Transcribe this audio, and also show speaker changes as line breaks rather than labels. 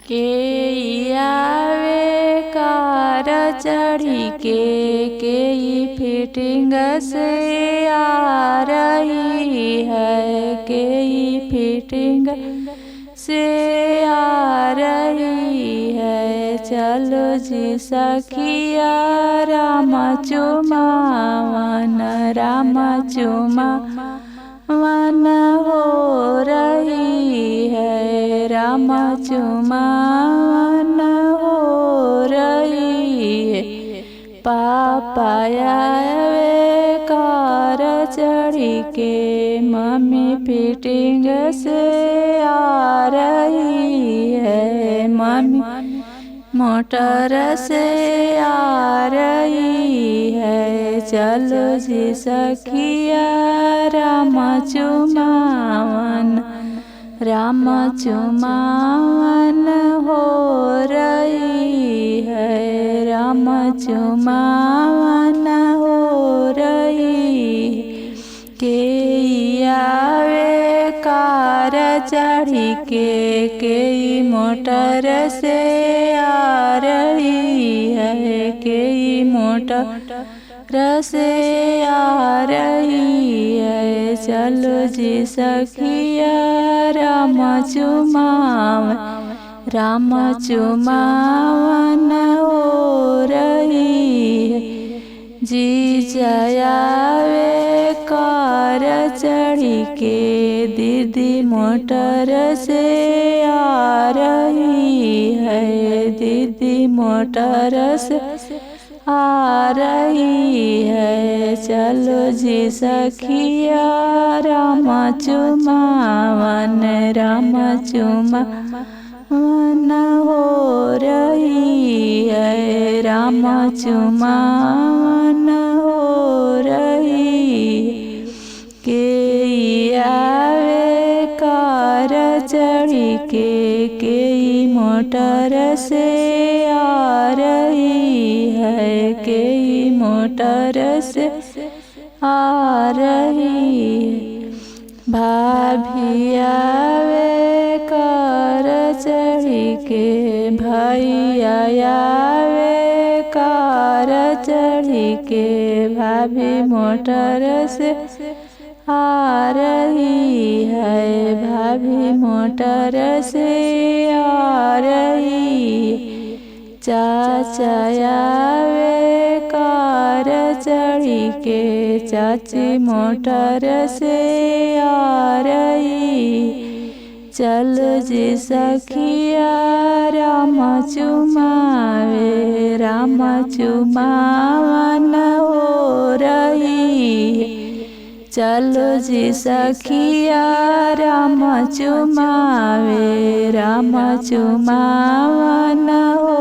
के आवे कार चढ़ी के फिटिंग से आ रही है, के फिटिंग से आ रही है। चलो जी सखिया राम चुमावन, राम चुमावन हो रही है, राम चुमावन हो रही है। पापा आवे कार चढ़ी के, मम्मी फिटिंग से आ रही है, मम्मी मोटर से आ रही है। चलो जी सखिया राम चुमावन, राम चुमावन हो रही है, राम चुमावन हो रही है। के आवे कार चढ़ी के मोटर से आ रही है, के मोटर से आ रही है। चलो जी सखिया राम चुमावन, राम चुमावन हो रही है। जीजा आवे कार चढ़ी के, दीदी मोटर से आ रही है, दीदी मोटर से आ रही है। चलो जी सखिया राम चुमावन, राम चुमावन हो रही है, राम चुमावन हो रही है। के आवे कार चढ़ी के मोटर से आ रही है, के मोटर से आ रही है। भाभी आवे कार चढ़ी के, भैया आवे कार चढ़ी के, भाभी मोटर से आ रही है, भाभी मोटर से आ रही है। चाचा आवे कार चढ़ी के, चाची मोटर से आ रही। चलो जी सखिया राम चुमावे, राम चुमावन हो रही है। चलो जी सखिया राम चुमावे, राम चुमावन हो